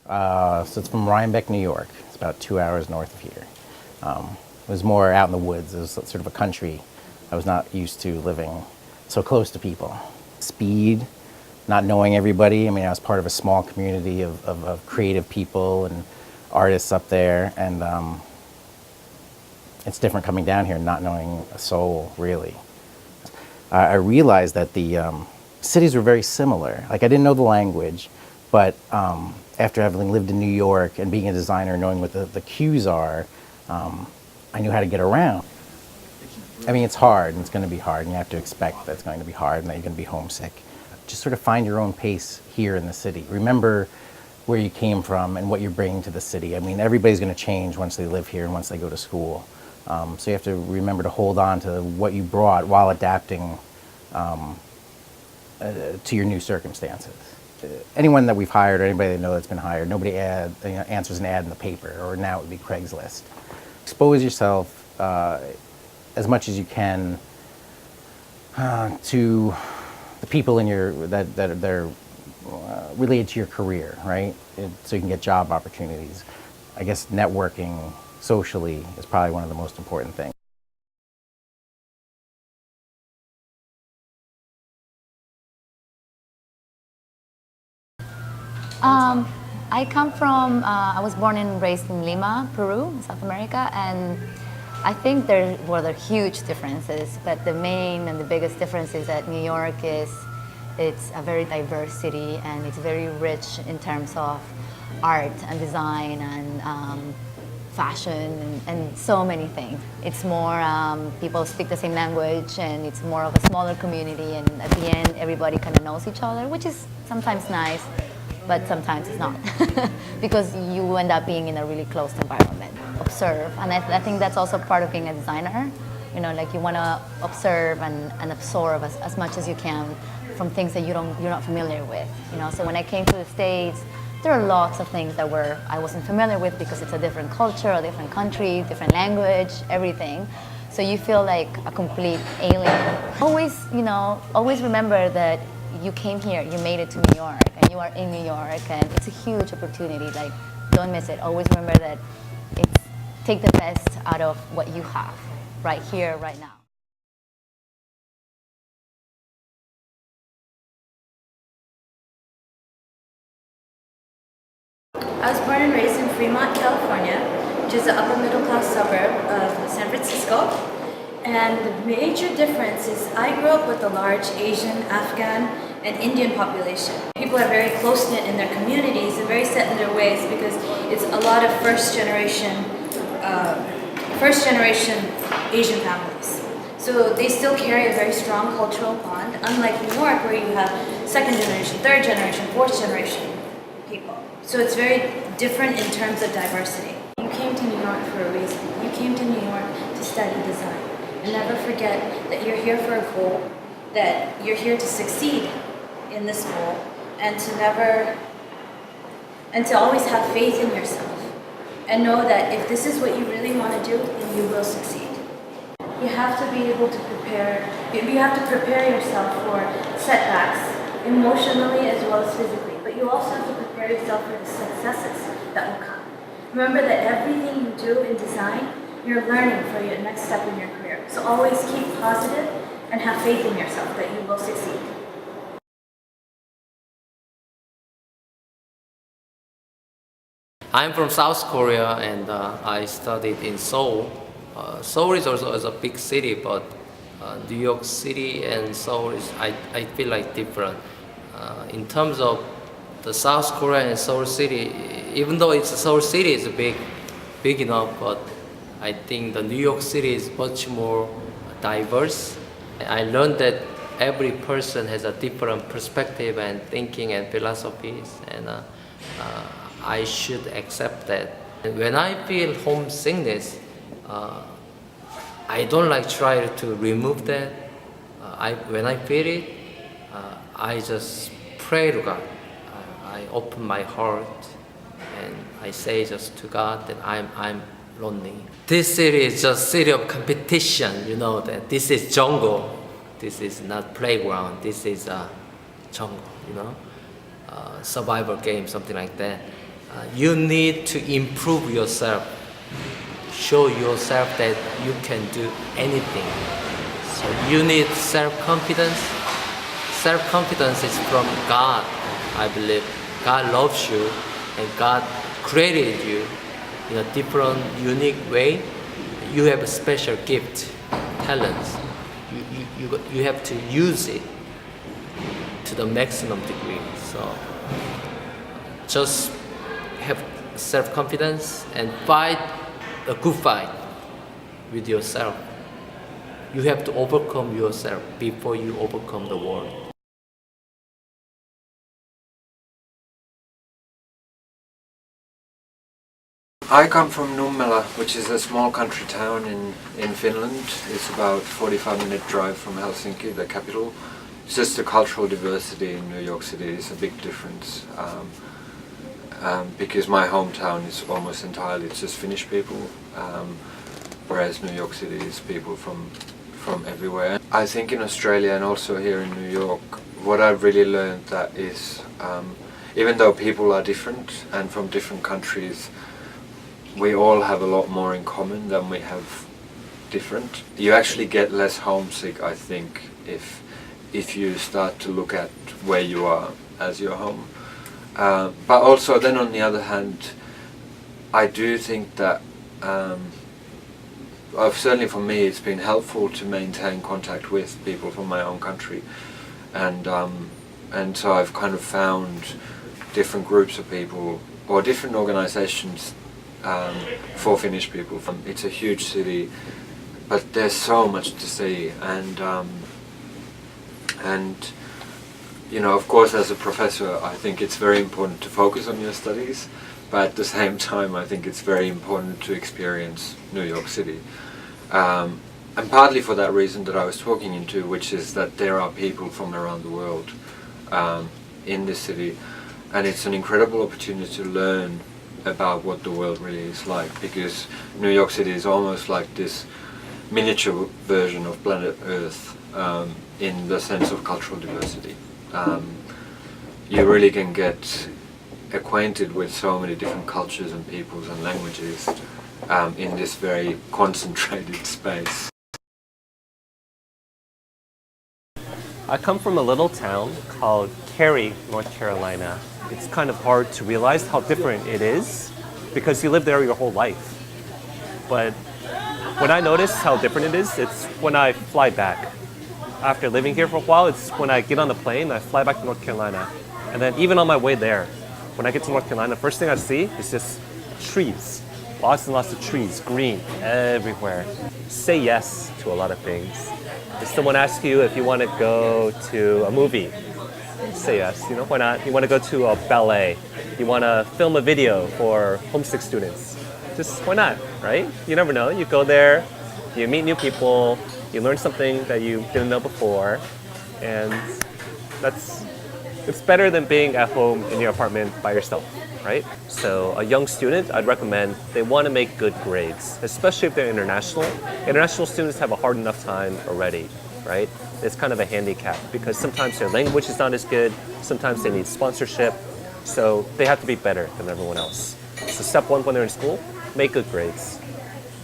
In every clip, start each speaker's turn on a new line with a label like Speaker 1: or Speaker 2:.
Speaker 1: So it's from Rhinebeck, New York. It's about 2 hours north of here. It was more out in the woods. It was sort of a country. I was not used to living so close to people. Speed, not knowing everybody. I mean, I was part of a small community of creative people and artists up there, and it's different coming down here and not knowing a soul, really. I realized that the cities were very similar. Like, I didn't know the language, but after having lived in New York and being a designer, knowing what the cues are, I knew how to get around. I mean, it's hard, and it's going to be hard, and you have to expect that it's going to be hard and that you're going to be homesick. Just sort of find your own pace here in the city. Remember where you came from and what you're bringing to the city. I mean, everybody's going to change once they live here and once they go to school. So you have to remember to hold on to what you brought while adapting to your new circumstances. Anyone that we've hired or anybody they know that's been hired, nobody answers an ad in the paper, or now it would be Craigslist. Expose yourself as much as you can to the people in that are related to your career, right? So you can get job opportunities. I guess networking socially is probably one of the most important things.
Speaker 2: I was born and raised in Lima, Peru, South America, and I think there were huge differences, but the main and the biggest difference is that New York it's a very diverse city, and it's very rich in terms of art and design and fashion and so many things. It's more, people speak the same language, and it's more of a smaller community, and at the end everybody kind of knows each other, which is sometimes nice, but sometimes it's not because you end up being in a really closed environment. Observe, and I think that's also part of being a designer. You know, like you want to observe and absorb as much as you can from things that you're not familiar with. You know, so when I came to the States, there are lots of things that I wasn't familiar with because it's a different culture, a different country, different language, everything. So you feel like a complete alien. Always remember that you came here, you made it to New York, and you are in New York, and it's a huge opportunity. Like, don't miss it. Always remember that take the best out of what you have right here, right now.
Speaker 3: I was born and raised in Fremont, California, which is an upper middle class suburb of San Francisco. And the major difference is I grew up with a large Asian, Afghan, and Indian population. People are very close-knit in their communities and very set in their ways because it's a lot of first-generation Asian families. So they still carry a very strong cultural bond, unlike New York where you have second generation, third generation, fourth generation people. So it's very different in terms of diversity. You came to New York for a reason. You came to New York to study design. And never forget that you're here for a goal, that you're here to succeed in this goal, and to always have faith in yourself. And know that if this is what you really want to do, then you will succeed. You have to be able to prepare yourself for setbacks, emotionally as well as physically. But you also have to prepare yourself for the successes that will come. Remember that everything you do in design, you're learning for your next step in your career. So always keep positive and have faith in yourself that you will succeed.
Speaker 4: I'm from South Korea, and I studied in Seoul. Seoul is also a big city, but New York City and Seoul I feel like different. In terms of the South Korea and Seoul City, even though Seoul City is big enough, but I think the New York City is much more diverse. I learned that every person has a different perspective and thinking and philosophies, and I should accept that. When I feel homesickness, I don't try to remove that. When I feel it, I just pray to God. I open my heart and I say just to God that I'm lonely. This city is just city of competition, you know, that this is jungle. This is not playground. This is a jungle, you know, survival game, something like that. You need to improve yourself, show yourself that you can do anything. So you need self-confidence. Self-confidence is from God, I believe. God loves you and God created you in a different, unique way. You have a special gift, talents. You have to use it to the maximum degree. So just have self-confidence and fight a good fight with yourself. You have to overcome yourself before you overcome the world.
Speaker 5: I come from Nummela, which is a small country town in Finland. It's about 45-minute drive from Helsinki, the capital. It's just the cultural diversity in New York City is a big difference. Because my hometown is almost entirely just Finnish people, whereas New York City is people from everywhere. I think in Australia and also here in New York, what I've really learned that is, even though people are different and from different countries, we all have a lot more in common than we have different. You actually get less homesick, I think, if you start to look at where you are as your home. But also then on the other hand, I do think that certainly for me it's been helpful to maintain contact with people from my own country, and so I've kind of found different groups of people or different organizations for Finnish people. It's a huge city, but there's so much to see, and you know, of course, as a professor, I think it's very important to focus on your studies, but at the same time, I think it's very important to experience New York City. And partly for that reason that I was talking into, which is that there are people from around the world in this city, and it's an incredible opportunity to learn about what the world really is like, because New York City is almost like this miniature version of planet Earth in the sense of cultural diversity. You really can get acquainted with so many different cultures and peoples and languages in this very concentrated space.
Speaker 6: I come from a little town called Cary, North Carolina. It's kind of hard to realize how different it is because you live there your whole life. But when I notice how different it is, it's when I fly back. After living here for a while, it's when I get on the plane, I fly back to North Carolina. And then even on my way there, when I get to North Carolina, the first thing I see is just trees. Lots and lots of trees, green, everywhere. Say yes to a lot of things. If someone asks you if you want to go to a movie, say yes, you know, why not? You want to go to a ballet, you want to film a video for homesick students, just why not, right? You never know, you go there, you meet new people, you learn something that you didn't know before, and it's better than being at home in your apartment by yourself, right? So a young student, I'd recommend they want to make good grades, especially if they're international. International students have a hard enough time already, right? It's kind of a handicap because sometimes their language is not as good, sometimes they need sponsorship, so they have to be better than everyone else. So step one when they're in school, make good grades.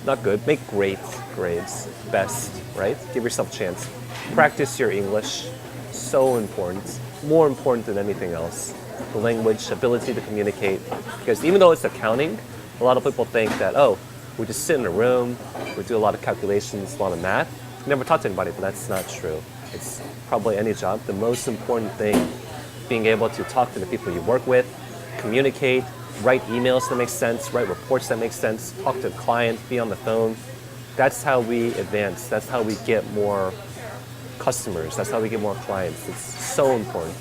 Speaker 6: Not good, make great grades, best, right? Give yourself a chance. Practice your English, so important, more important than anything else. The language, ability to communicate, because even though it's accounting, a lot of people think that, oh, we just sit in a room, we do a lot of calculations, a lot of math. Never talk to anybody, but that's not true. It's probably any job. The most important thing, being able to talk to the people you work with, communicate, write emails that make sense, write reports that make sense, talk to a client, be on the phone. That's how we advance. That's how we get more customers. That's how we get more clients. It's so important.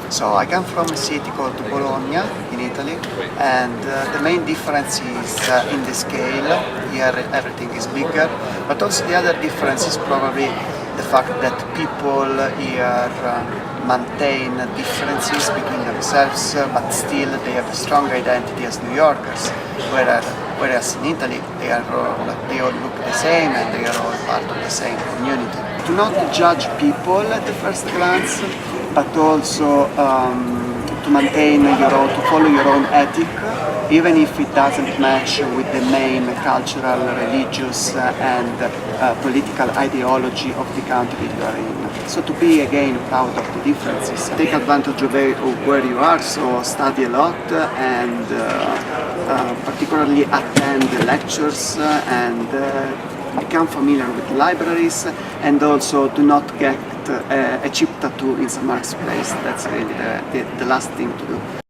Speaker 7: So I come from a city called Bologna in Italy, and the main difference is in the scale. Here everything is bigger, but also the other difference is probably the fact that people here maintain differences between themselves, but still they have a strong identity as New Yorkers, Whereas in Italy, they all look the same and they are all part of the same community. Do not judge people at the first glance, but also to maintain your own, to follow your own ethic, even if it doesn't match with the main cultural, religious and political ideology of the country you are in. So to be again proud of the differences, take advantage of where you are, so study a lot and particularly attend the lectures and become familiar with libraries, and also do not get a cheap tattoo in some artist place. That's really the last thing to do.